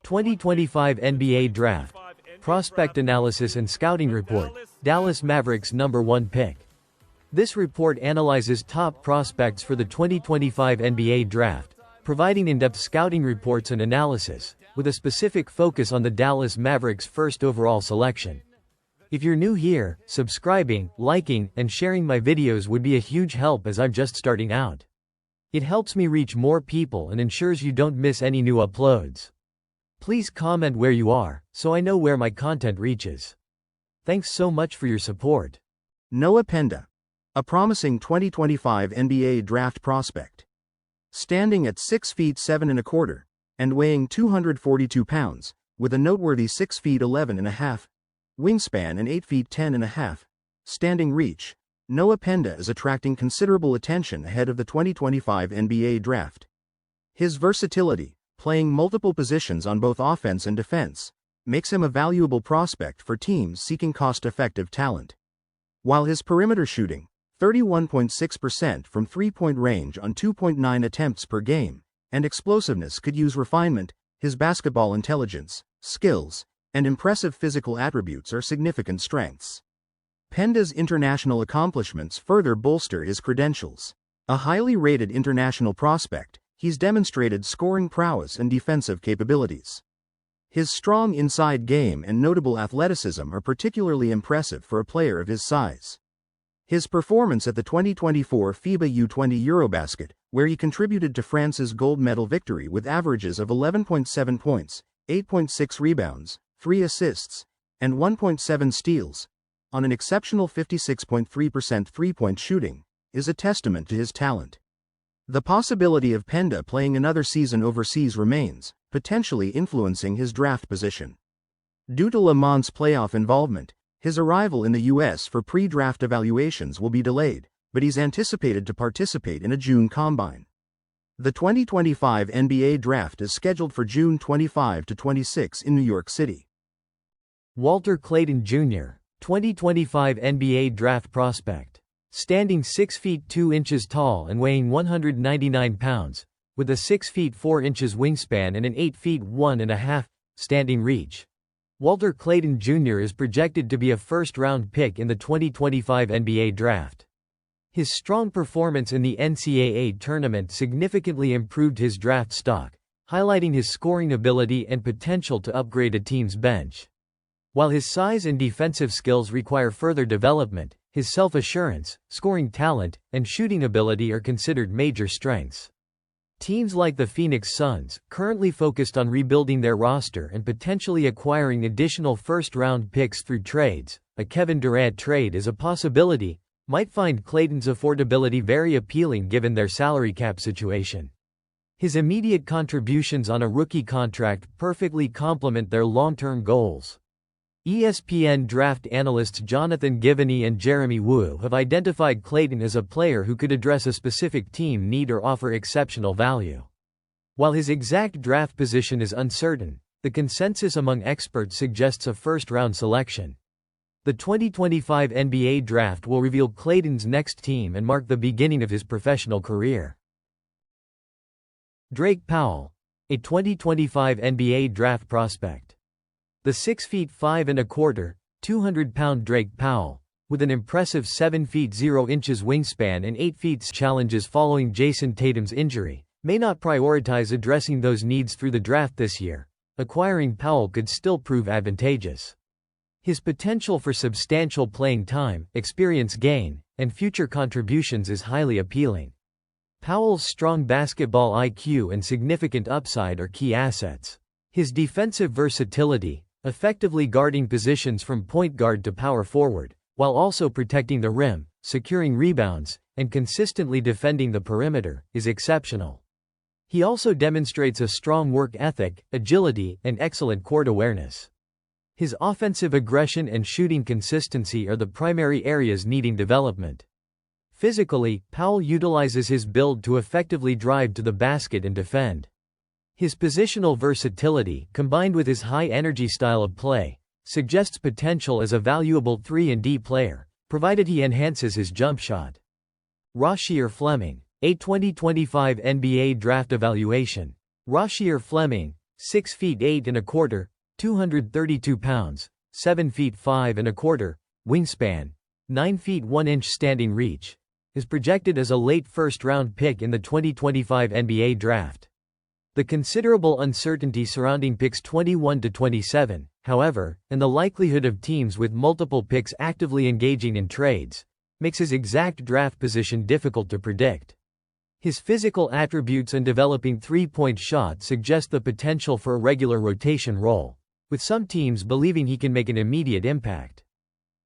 2025 NBA Draft. Prospect Analysis and Scouting Report. Dallas Mavericks #1 pick. This report analyzes top prospects for the 2025 NBA Draft, providing in-depth scouting reports and analysis, with a specific focus on the Dallas Mavericks' first overall selection. If you're new here, subscribing, liking, and sharing my videos would be a huge help as I'm just starting out. It helps me reach more people and ensures you don't miss any new uploads. Please comment where you are, so I know where my content reaches. Thanks so much for your support. Noah Penda, a promising 2025 NBA draft prospect. Standing at 6 feet 7 1/4 and weighing 242 pounds, with a noteworthy 6 feet 11 1/2 wingspan and 8 feet 10 1/2 standing reach, Noah Penda is attracting considerable attention ahead of the 2025 NBA draft. His versatility, playing multiple positions on both offense and defense, makes him a valuable prospect for teams seeking cost-effective talent. While his perimeter shooting, 31.6% from three-point range on 2.9 attempts per game, and explosiveness could use refinement, his basketball intelligence, skills, and impressive physical attributes are significant strengths. Penda's international accomplishments further bolster his credentials. A highly rated international prospect, he's demonstrated scoring prowess and defensive capabilities. His strong inside game and notable athleticism are particularly impressive for a player of his size. His performance at the 2024 FIBA U20 Eurobasket, where he contributed to France's gold medal victory with averages of 11.7 points, 8.6 rebounds, 3 assists, and 1.7 steals, on an exceptional 56.3% three-point shooting, is a testament to his talent. The possibility of Penda playing another season overseas remains, potentially influencing his draft position. Due to Le Mans' playoff involvement, his arrival in the U.S. for pre-draft evaluations will be delayed, but he's anticipated to participate in a June combine. The 2025 NBA Draft is scheduled for June 25 to 26 in New York City. Walter Clayton Jr., 2025 NBA Draft prospect. Standing 6 feet 2 inches tall and weighing 199 pounds, with a 6 feet 4 inches wingspan and an 8 feet 1 1/2 standing reach. Walter Clayton Jr. is projected to be a first-round pick in the 2025 NBA Draft. His strong performance in the NCAA tournament significantly improved his draft stock, highlighting his scoring ability and potential to upgrade a team's bench. While his size and defensive skills require further development, his self-assurance, scoring talent, and shooting ability are considered major strengths. Teams like the Phoenix Suns, currently focused on rebuilding their roster and potentially acquiring additional first-round picks through trades, a Kevin Durant trade is a possibility, might find Clayton's affordability very appealing given their salary cap situation. His immediate contributions on a rookie contract perfectly complement their long-term goals. ESPN draft analysts Jonathan Givony and Jeremy Wu have identified Clayton as a player who could address a specific team need or offer exceptional value. While his exact draft position is uncertain, the consensus among experts suggests a first-round selection. The 2025 NBA Draft will reveal Clayton's next team and mark the beginning of his professional career. Drake Powell, a 2025 NBA Draft prospect. The 6 feet 5 1/4, 200-pound Drake Powell, with an impressive 7 feet 0 inches wingspan and 8 feet challenges following Jason Tatum's injury, may not prioritize addressing those needs through the draft this year. Acquiring Powell could still prove advantageous. His potential for substantial playing time, experience gain, and future contributions is highly appealing. Powell's strong basketball IQ and significant upside are key assets. His defensive versatility, effectively guarding positions from point guard to power forward, while also protecting the rim, securing rebounds, and consistently defending the perimeter, is exceptional. He also demonstrates a strong work ethic, agility, and excellent court awareness. His offensive aggression and shooting consistency are the primary areas needing development. Physically, Powell utilizes his build to effectively drive to the basket and defend. His positional versatility, combined with his high-energy style of play, suggests potential as a valuable 3-and-D player, provided he enhances his jump shot. Rasheer Fleming, a 2025 NBA Draft evaluation. Rasheer Fleming, 6 feet 8 1/4, 232 pounds, 7 feet 5 1/4, wingspan, 9 feet 1 inch standing reach, is projected as a late first-round pick in the 2025 NBA Draft. The considerable uncertainty surrounding picks 21 to 27, however, and the likelihood of teams with multiple picks actively engaging in trades, makes his exact draft position difficult to predict. His physical attributes and developing three-point shot suggest the potential for a regular rotation role, with some teams believing he can make an immediate impact.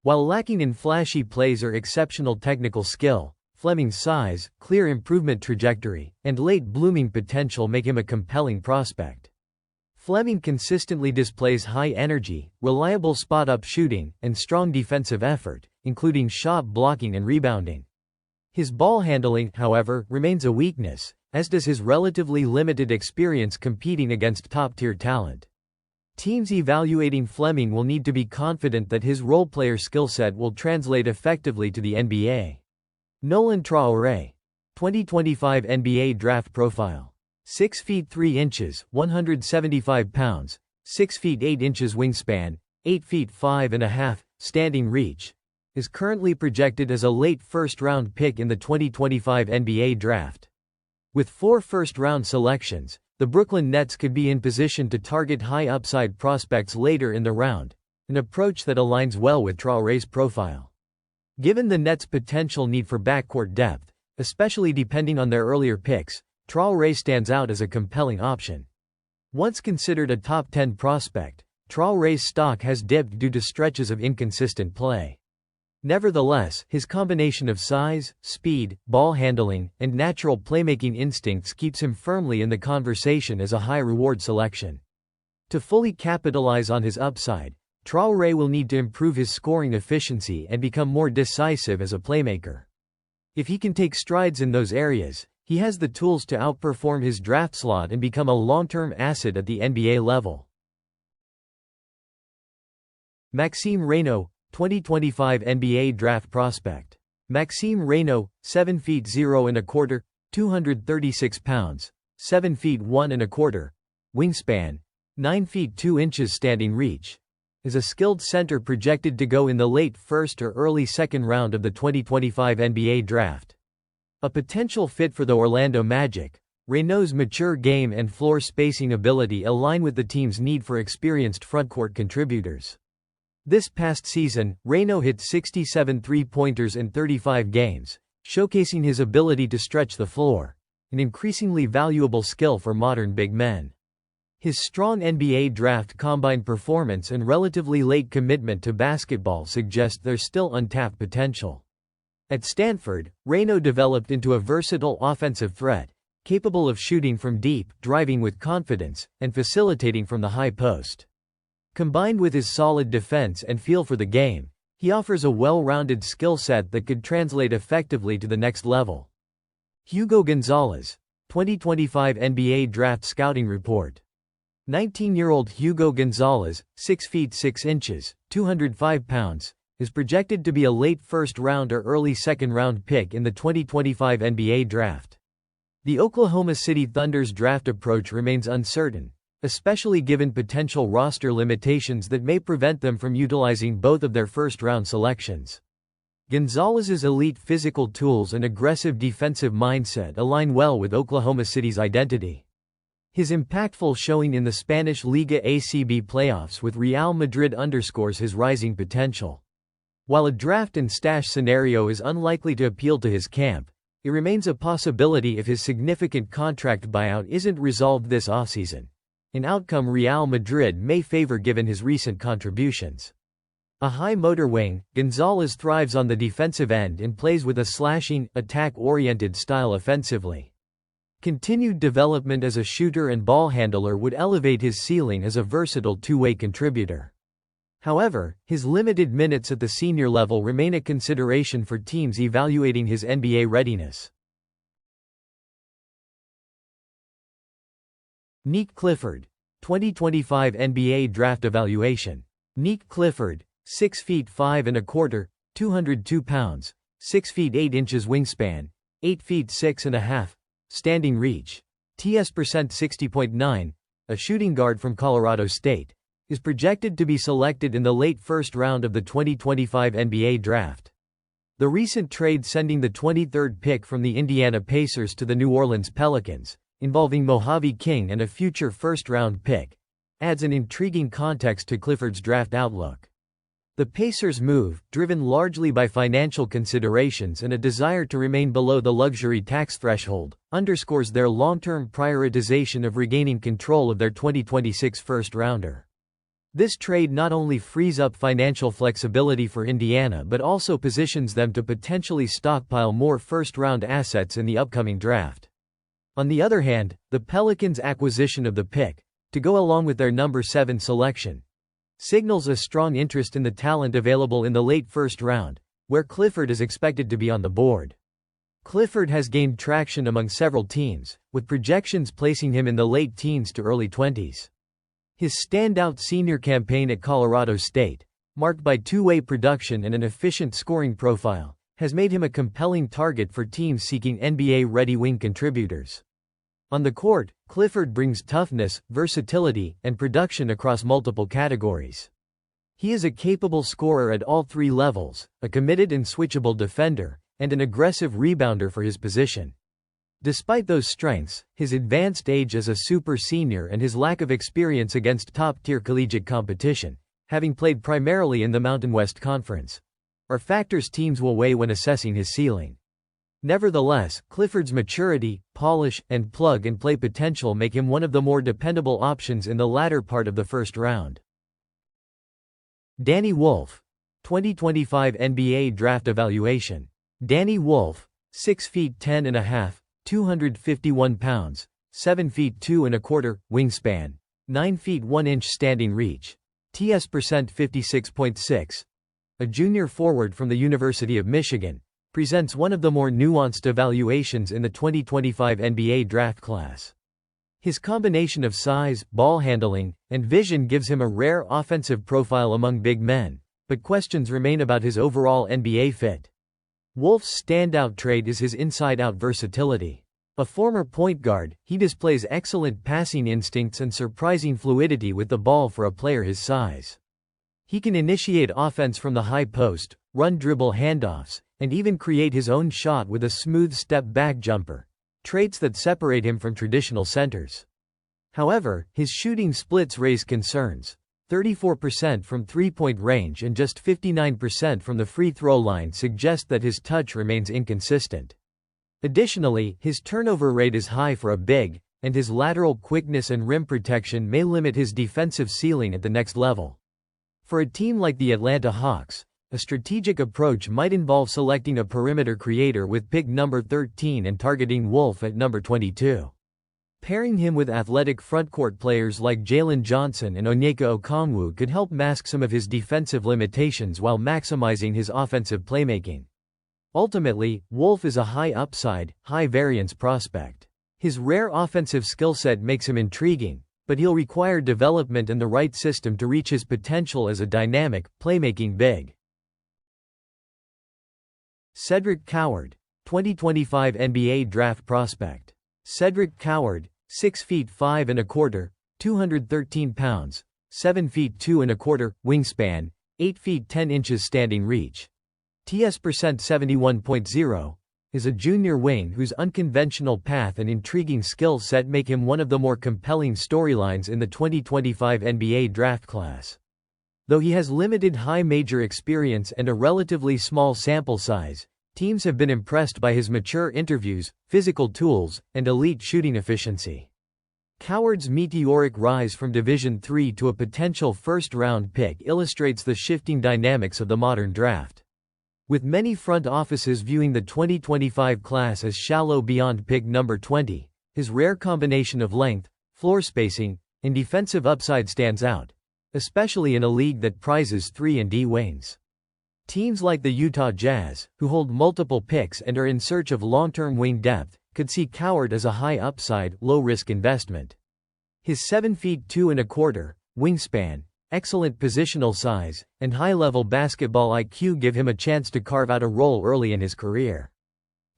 While lacking in flashy plays or exceptional technical skill, Fleming's size, clear improvement trajectory, and late-blooming potential make him a compelling prospect. Fleming consistently displays high energy, reliable spot-up shooting, and strong defensive effort, including shot blocking and rebounding. His ball handling, however, remains a weakness, as does his relatively limited experience competing against top-tier talent. Teams evaluating Fleming will need to be confident that his role-player skill set will translate effectively to the NBA. Nolan Traoré, 2025 NBA Draft Profile. 6 feet 3 inches, 175 pounds, 6 feet 8 inches wingspan, 8 feet 5 1/2, standing reach, is currently projected as a late first-round pick in the 2025 NBA Draft. With 4 first-round selections, the Brooklyn Nets could be in position to target high-upside prospects later in the round, an approach that aligns well with Traoré's profile. Given the Nets' potential need for backcourt depth, especially depending on their earlier picks, Traoré stands out as a compelling option. Once considered a top 10 prospect, Traoré's stock has dipped due to stretches of inconsistent play. Nevertheless, his combination of size, speed, ball handling, and natural playmaking instincts keeps him firmly in the conversation as a high-reward selection. To fully capitalize on his upside, Traoré will need to improve his scoring efficiency and become more decisive as a playmaker. If he can take strides in those areas, he has the tools to outperform his draft slot and become a long-term asset at the NBA level. Maxime Reynaud, 2025 NBA Draft Prospect. Maxime Reynaud, 7 feet 0 1/4, 236 pounds, 7 feet 1 1/4, wingspan, 9 feet 2 inches standing reach, is a skilled center projected to go in the late first or early second round of the 2025 NBA Draft. A potential fit for the Orlando Magic, Reynaud's mature game and floor spacing ability align with the team's need for experienced frontcourt contributors. This past season, Reynaud hit 67 three-pointers in 35 games, showcasing his ability to stretch the floor, an increasingly valuable skill for modern big men. His strong NBA draft combine performance and relatively late commitment to basketball suggest there's still untapped potential. At Stanford, Reynaud developed into a versatile offensive threat, capable of shooting from deep, driving with confidence, and facilitating from the high post. Combined with his solid defense and feel for the game, he offers a well-rounded skill set that could translate effectively to the next level. Hugo Gonzalez, 2025 NBA Draft Scouting Report. 19-year-old Hugo Gonzalez, 6 feet 6 inches, 205 pounds, is projected to be a late first-round or early second-round pick in the 2025 NBA Draft. The Oklahoma City Thunder's draft approach remains uncertain, especially given potential roster limitations that may prevent them from utilizing both of their first-round selections. Gonzalez's elite physical tools and aggressive defensive mindset align well with Oklahoma City's identity. His impactful showing in the Spanish Liga ACB playoffs with Real Madrid underscores his rising potential. While a draft and stash scenario is unlikely to appeal to his camp, it remains a possibility if his significant contract buyout isn't resolved this offseason, an outcome Real Madrid may favor given his recent contributions. A high motor wing, Gonzalez thrives on the defensive end and plays with a slashing, attack-oriented style offensively. Continued development as a shooter and ball handler would elevate his ceiling as a versatile two-way contributor. However, his limited minutes at the senior level remain a consideration for teams evaluating his NBA readiness. Nique Clifford, 2025 NBA Draft Evaluation. Nique Clifford, 6 feet 5 1/4, 202 pounds, 6 feet 8 inches wingspan, 8 feet 6 1/2, standing reach, TS% 60.9, a shooting guard from Colorado State, is projected to be selected in the late first round of the 2025 NBA Draft. The recent trade sending the 23rd pick from the Indiana Pacers to the New Orleans Pelicans, involving Mojave King and a future first-round pick, adds an intriguing context to Clifford's draft outlook. The Pacers' move, driven largely by financial considerations and a desire to remain below the luxury tax threshold, underscores their long-term prioritization of regaining control of their 2026 first-rounder. This trade not only frees up financial flexibility for Indiana but also positions them to potentially stockpile more first-round assets in the upcoming draft. On the other hand, the Pelicans' acquisition of the pick, to go along with their number 7 selection, signals a strong interest in the talent available in the late first round, where Clifford is expected to be on the board. Clifford has gained traction among several teams, with projections placing him in the late teens to early 20s. His standout senior campaign at Colorado State, marked by two-way production and an efficient scoring profile, has made him a compelling target for teams seeking NBA-ready wing contributors. On the court, Clifford brings toughness, versatility, and production across multiple categories. He is a capable scorer at all three levels, a committed and switchable defender, and an aggressive rebounder for his position. Despite those strengths, his advanced age as a super senior and his lack of experience against top-tier collegiate competition, having played primarily in the Mountain West Conference, are factors teams will weigh when assessing his ceiling. Nevertheless, Clifford's maturity, polish, and plug-and-play potential make him one of the more dependable options in the latter part of the first round. Danny Wolf, 2025 NBA Draft Evaluation. Danny Wolf, 6 feet 10 and a half, 251 pounds, 7 feet 2 1/4 wingspan, 9 feet 1 inch standing reach. TS percent 56.6. A junior forward from the University of Michigan, presents one of the more nuanced evaluations in the 2025 NBA draft class. His combination of size, ball handling, and vision gives him a rare offensive profile among big men, but questions remain about his overall NBA fit. Wolf's standout trait is his inside-out versatility. A former point guard, he displays excellent passing instincts and surprising fluidity with the ball for a player his size. He can initiate offense from the high post, run dribble handoffs, and even create his own shot with a smooth step-back jumper, traits that separate him from traditional centers. However, his shooting splits raise concerns. 34% from three-point range and just 59% from the free throw line suggest that his touch remains inconsistent. Additionally, his turnover rate is high for a big, and his lateral quickness and rim protection may limit his defensive ceiling at the next level. For a team like the Atlanta Hawks, a strategic approach might involve selecting a perimeter creator with pick number 13 and targeting Wolf at number 22. Pairing him with athletic frontcourt players like Jalen Johnson and Onyeka Okongwu could help mask some of his defensive limitations while maximizing his offensive playmaking. Ultimately, Wolf is a high-upside, high-variance prospect. His rare offensive skill set makes him intriguing, but he'll require development and the right system to reach his potential as a dynamic, playmaking big. Cedric Coward, 2025 NBA Draft Prospect. Cedric Coward, 6 feet 5 1/4, 213 pounds, 7 feet 2 1/4 wingspan, 8 feet 10 inches standing reach. TS percent 71.0, is a junior wing whose unconventional path and intriguing skill set make him one of the more compelling storylines in the 2025 NBA draft class. Though he has limited high major experience and a relatively small sample size, teams have been impressed by his mature interviews, physical tools, and elite shooting efficiency. Coward's meteoric rise from Division III to a potential first-round pick illustrates the shifting dynamics of the modern draft. With many front offices viewing the 2025 class as shallow beyond pick number 20, his rare combination of length, floor spacing, and defensive upside stands out, especially in a league that prizes 3-and-D wings. Teams like the Utah Jazz, who hold multiple picks and are in search of long-term wing depth, could see Coward as a high-upside, low-risk investment. His 7 feet 2 1/4 wingspan, excellent positional size, and high-level basketball IQ give him a chance to carve out a role early in his career.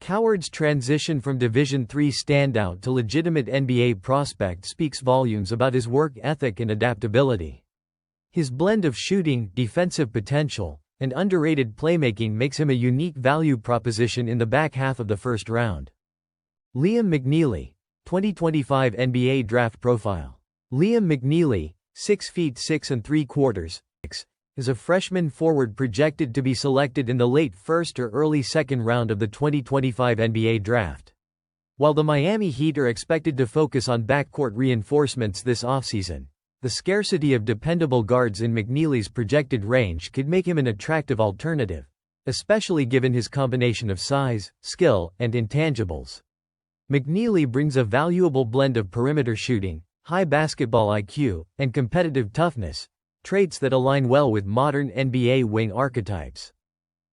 Coward's transition from Division III standout to legitimate NBA prospect speaks volumes about his work ethic and adaptability. His blend of shooting, defensive potential, and underrated playmaking makes him a unique value proposition in the back half of the first round. Liam McNeely, 2025 NBA Draft Profile. Liam McNeely, 6 feet 6 3/4, is a freshman forward projected to be selected in the late first or early second round of the 2025 NBA Draft. While the Miami Heat are expected to focus on backcourt reinforcements this offseason, the scarcity of dependable guards in McNeely's projected range could make him an attractive alternative, especially given his combination of size, skill, and intangibles. McNeely brings a valuable blend of perimeter shooting, high basketball IQ, and competitive toughness, traits that align well with modern NBA wing archetypes.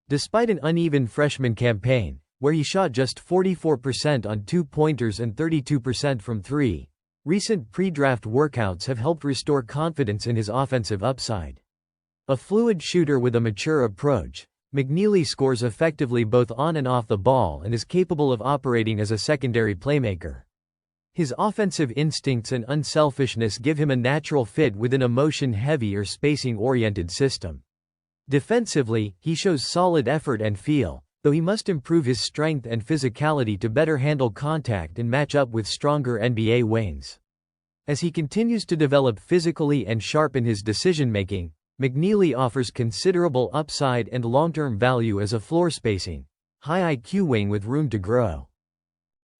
Despite an uneven freshman campaign, where he shot just 44% on two-pointers and 32% from three, recent pre-draft workouts have helped restore confidence in his offensive upside. A fluid shooter with a mature approach, McNeely scores effectively both on and off the ball and is capable of operating as a secondary playmaker. His offensive instincts and unselfishness give him a natural fit within a motion-heavy or spacing-oriented system. Defensively, he shows solid effort and feel, though he must improve his strength and physicality to better handle contact and match up with stronger NBA wings. As he continues to develop physically and sharpen his decision-making, McNeely offers considerable upside and long-term value as a floor-spacing, high IQ wing with room to grow.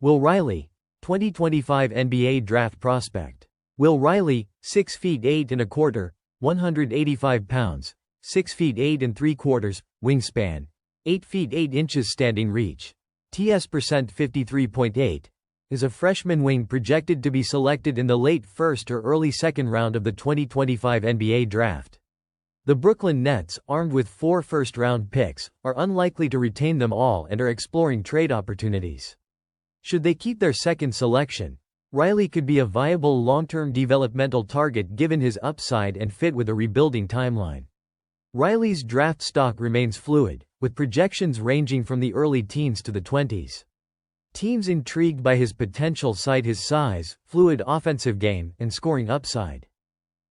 Will Riley, 2025 NBA Draft Prospect. Will Riley, 6 feet 8 1/4, 185 pounds, 6 feet 8 3/4, wingspan, 8 feet 8 inches standing reach. TS percent 53.8, is a freshman wing projected to be selected in the late first or early second round of the 2025 NBA Draft. The Brooklyn Nets, armed with 4 first-round picks, are unlikely to retain them all and are exploring trade opportunities. Should they keep their second selection, Riley could be a viable long-term developmental target given his upside and fit with a rebuilding timeline. Riley's draft stock remains fluid, with projections ranging from the early teens to the 20s. Teams intrigued by his potential cite his size, fluid offensive game, and scoring upside.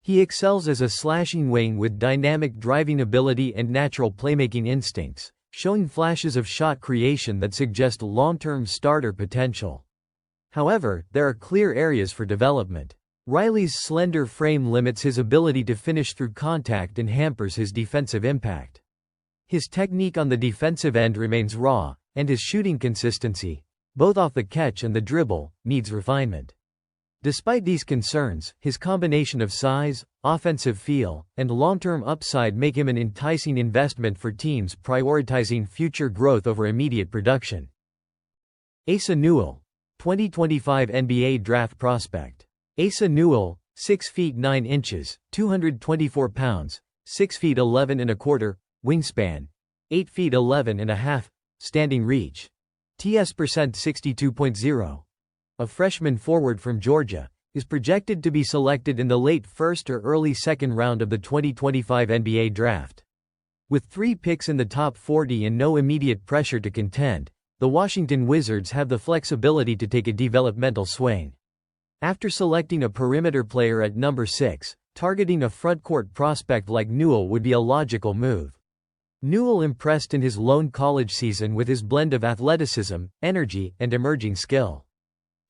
He excels as a slashing wing with dynamic driving ability and natural playmaking instincts, showing flashes of shot creation that suggest long-term starter potential. However, there are clear areas for development. Riley's slender frame limits his ability to finish through contact and hampers his defensive impact. His technique on the defensive end remains raw, and his shooting consistency, both off the catch and the dribble, needs refinement. Despite these concerns, his combination of size, offensive feel, and long-term upside make him an enticing investment for teams prioritizing future growth over immediate production. Asa Newell, 2025 NBA Draft Prospect. Asa Newell, 6 feet 9 inches, 224 pounds, 6 feet 11 1/4, wingspan, 8 feet 11 1/2, standing reach. TS percent 62.0. A freshman forward from Georgia, is projected to be selected in the late first or early second round of the 2025 NBA Draft. With 3 picks in the top 40 and no immediate pressure to contend, the Washington Wizards have the flexibility to take a developmental swing. After selecting a perimeter player at number 6, targeting a frontcourt prospect like Newell would be a logical move. Newell impressed in his lone college season with his blend of athleticism, energy, and emerging skill.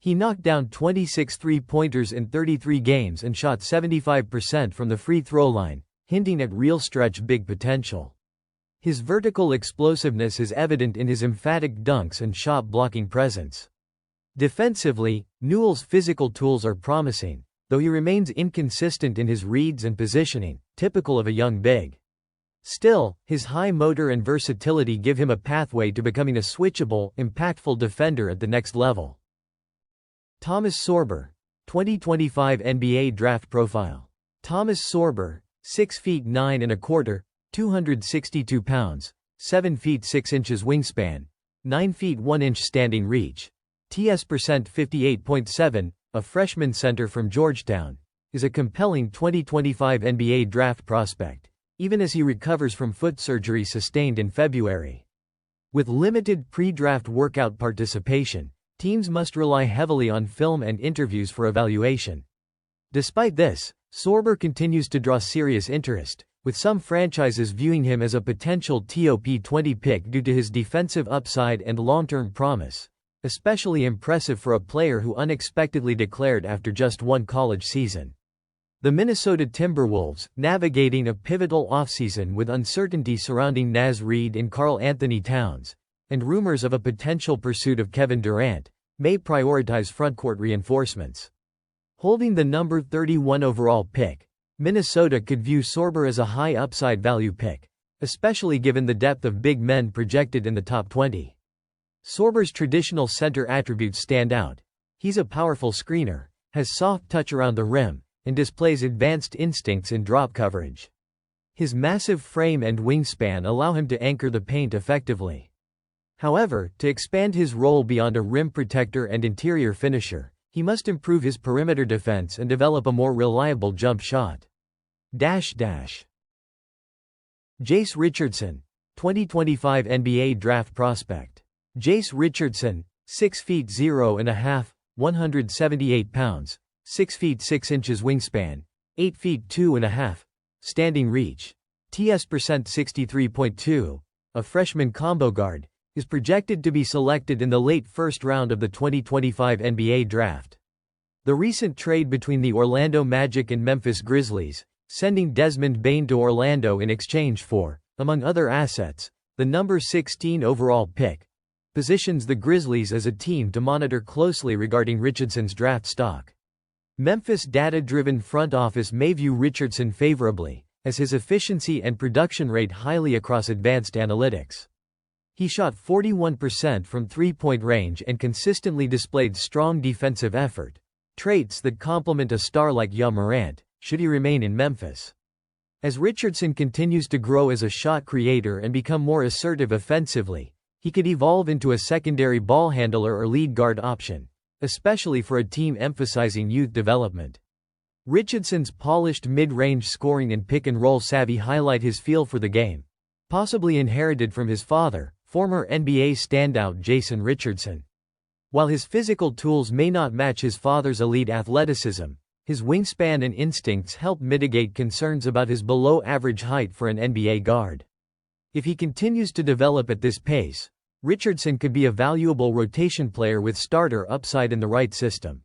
He knocked down 26 three-pointers in 33 games and shot 75% from the free throw line, hinting at real stretch big potential. His vertical explosiveness is evident in his emphatic dunks and shot-blocking presence. Defensively, Newell's physical tools are promising, though he remains inconsistent in his reads and positioning, typical of a young big. Still, his high motor and versatility give him a pathway to becoming a switchable, impactful defender at the next level. Thomas Sorber, 2025 NBA Draft Profile. Thomas Sorber, 6 feet 9 1/4, 262 pounds, 7 feet 6 inches wingspan, 9 feet 1 inch standing reach. TS percent 58.7, a freshman center from Georgetown, is a compelling 2025 NBA Draft prospect, even as he recovers from foot surgery sustained in February. With limited pre-draft workout participation, teams must rely heavily on film and interviews for evaluation. Despite this, Sorber continues to draw serious interest, with some franchises viewing him as a potential top 20 pick due to his defensive upside and long-term promise, especially impressive for a player who unexpectedly declared after just one college season. The Minnesota Timberwolves, navigating a pivotal offseason with uncertainty surrounding Naz Reid and Karl Anthony Towns, and rumors of a potential pursuit of Kevin Durant, may prioritize frontcourt reinforcements. Holding the number 31 overall pick, Minnesota could view Sorber as a high upside value pick, especially given the depth of big men projected in the top 20. Sorber's traditional center attributes stand out. He's a powerful screener, has soft touch around the rim, and displays advanced instincts in drop coverage. His massive frame and wingspan allow him to anchor the paint effectively. However, to expand his role beyond a rim protector and interior finisher, he must improve his perimeter defense and develop a more reliable jump shot. Jace Richardson, 2025 NBA Draft Prospect. Jace Richardson, 6 feet 0.5, 178 pounds, 6 feet 6 inches wingspan, 8 feet 2.5, standing reach. TS percent 63.2, a freshman combo guard, is projected to be selected in the late first round of the 2025 NBA Draft. The recent trade between the Orlando Magic and Memphis Grizzlies, sending Desmond Bane to Orlando in exchange for, among other assets, the number 16 overall pick, positions the Grizzlies as a team to monitor closely regarding Richardson's draft stock. Memphis' data-driven front office may view Richardson favorably, as his efficiency and production rate highly across advanced analytics. He shot 41% from three-point range and consistently displayed strong defensive effort, traits that complement a star like Ja Morant, should he remain in Memphis. As Richardson continues to grow as a shot creator and become more assertive offensively, he could evolve into a secondary ball handler or lead guard option, especially for a team emphasizing youth development. Richardson's polished mid-range scoring and pick-and-roll savvy highlight his feel for the game, possibly inherited from his father, former NBA standout Jason Richardson. While his physical tools may not match his father's elite athleticism, his wingspan and instincts help mitigate concerns about his below-average height for an NBA guard. If he continues to develop at this pace, Richardson could be a valuable rotation player with starter upside in the right system.